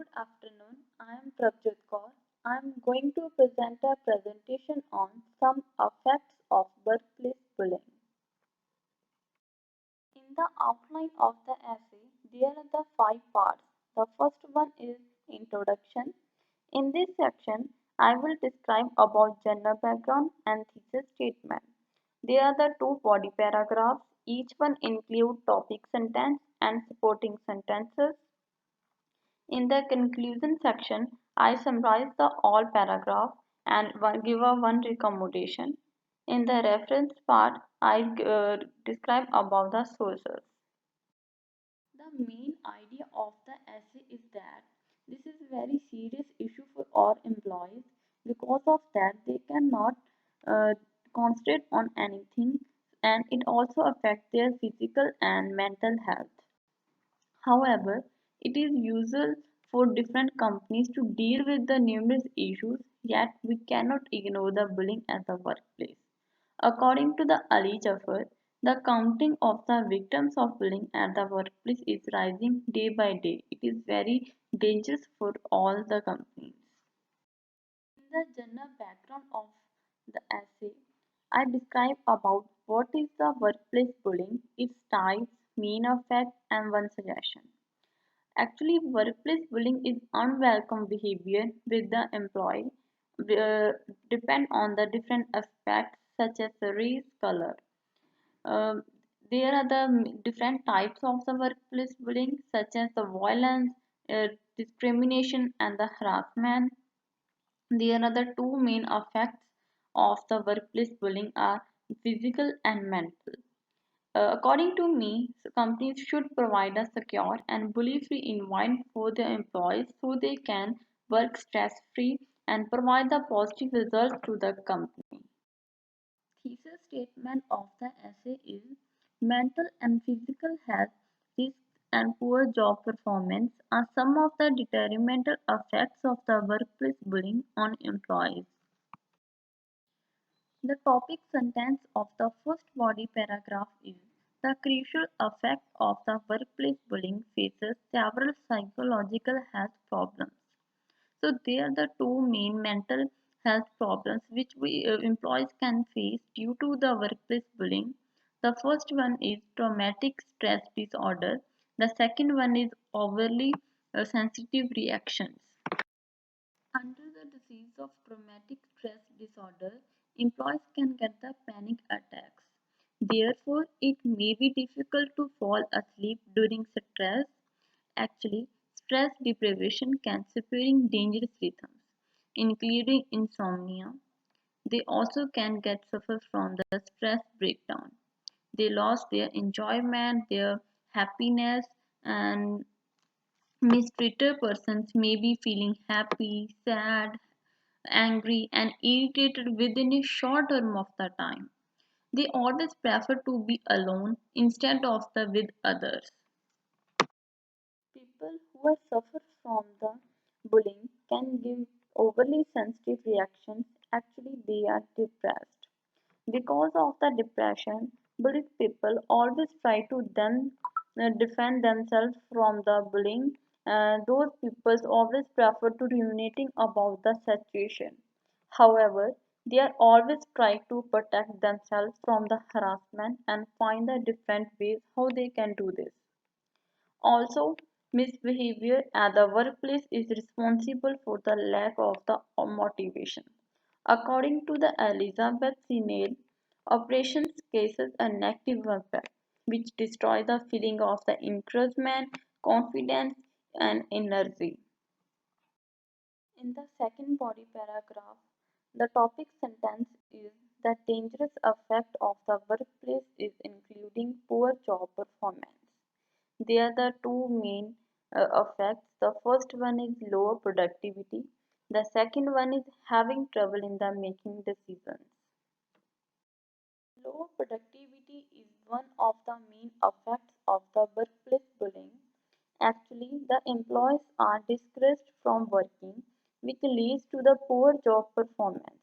Good afternoon. I am Prabjot Kaur. I am going to present a presentation on some effects of workplace bullying. In the outline of the essay, there are the five parts. The first one is introduction. In this section, I will describe about general background and thesis statement. There are the two body paragraphs. Each one include topic sentence and supporting sentences. In the conclusion section, I summarize the all paragraph and give a one recommendation. In the reference part, I describe about the sources. The main idea of the essay is that this is a very serious issue for all employees. Because of that, they cannot uh, concentrate on anything, and it also affects their physical and mental health. However, it is usual for different companies to deal with the numerous issues, yet we cannot ignore the bullying at the workplace. According to the Ali Jafar, the counting of the victims of bullying at the workplace is rising day by day. It is very dangerous for all the companies. In the general background of the essay, I describe about what is the workplace bullying, its types, main effect, and one suggestion. Actually, workplace bullying is unwelcome behavior with the employee depend on the different aspects such as the race, color. Um, there are the different types of the workplace bullying such as the violence, discrimination, and the harassment. There are the two main effects of the workplace bullying are physical and mental. According to me, companies should provide a secure and bully-free environment for their employees so they can work stress-free and provide the positive results to the company. Thesis statement of the essay is mental and physical health risks and poor job performance are some of the detrimental effects of the workplace bullying on employees. The topic sentence of the first body paragraph is the crucial effect of the workplace bullying faces several psychological health problems. So there are the two main mental health problems which we employees can face due to the workplace bullying. The first one is traumatic stress disorder. The second one is overly sensitive reactions. Under the disease of traumatic stress disorder, employees can get the panic attacks. Therefore, it may be difficult to fall asleep during stress. Actually, stress deprivation can spring dangerous rhythms, including insomnia. They also can get suffer from the stress breakdown. They lost their enjoyment, their happiness, and mistreated persons may be feeling happy, sad, angry, and irritated within a short term of the time. They always prefer to be alone instead of the with others. People who have suffered from the bullying can give overly sensitive reactions. Actually, they are depressed. Because of the depression, bullied people always try to then defend themselves from the bullying. Those people always prefer to ruminating about the situation. However, they are always try to protect themselves from the harassment and find the different ways how they can do this. Also, misbehavior at the workplace is responsible for the lack of the motivation. According to the Elizabeth Sinel, operations cases a negative impact which destroy the feeling of the encouragement, confidence, and energy. In the second body paragraph, the topic sentence is the dangerous effect of the workplace is including poor job performance. There are the two main effects. The first one is lower productivity. The second one is having trouble in the making decisions. Low productivity is one of the main effects of the workplace bullying. Actually, the employees are discouraged from working, which leads to the poor job performance.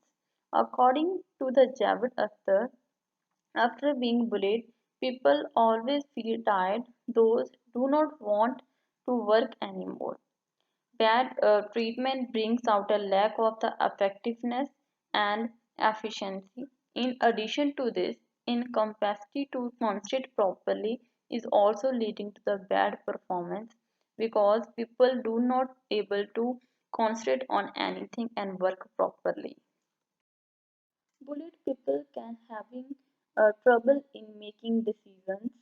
According to the Javed Akhtar, after being bullied, people always feel tired. Those do not want to work anymore. Bad treatment brings out a lack of the effectiveness and efficiency. In addition to this, incapacity to concentrate properly is also leading to the bad performance because people do not able to concentrate on anything and work properly. Bullied people can having trouble in making decisions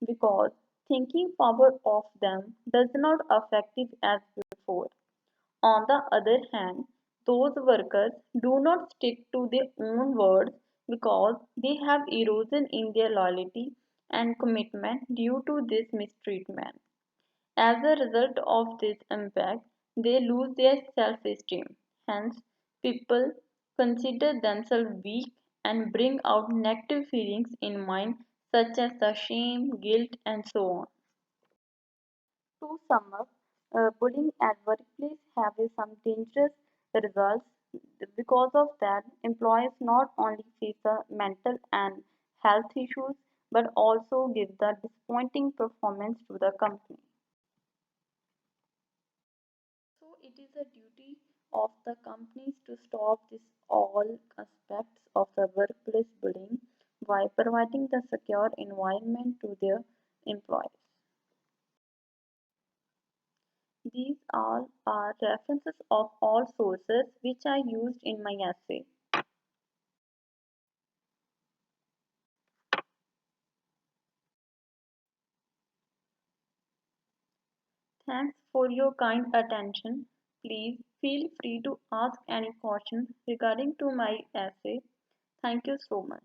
because thinking power of them does not effective as before. On the other hand, those workers do not stick to their own words because they have erosion in their loyalty and commitment due to this mistreatment. As a result of this impact, they lose their self-esteem. Hence, people consider themselves weak and bring out negative feelings in mind such as the shame, guilt, and so on. To sum up, bullying at workplace have some dangerous results. Because of that, employees not only face the mental and health issues but also give the disappointing performance to the company. So it is a duty of the companies to stop this all aspects of the workplace bullying by providing the secure environment to their employees. These all are references of all sources which I used in my essay. Thanks for your kind attention. Please feel free to ask any questions regarding to my essay. Thank you so much.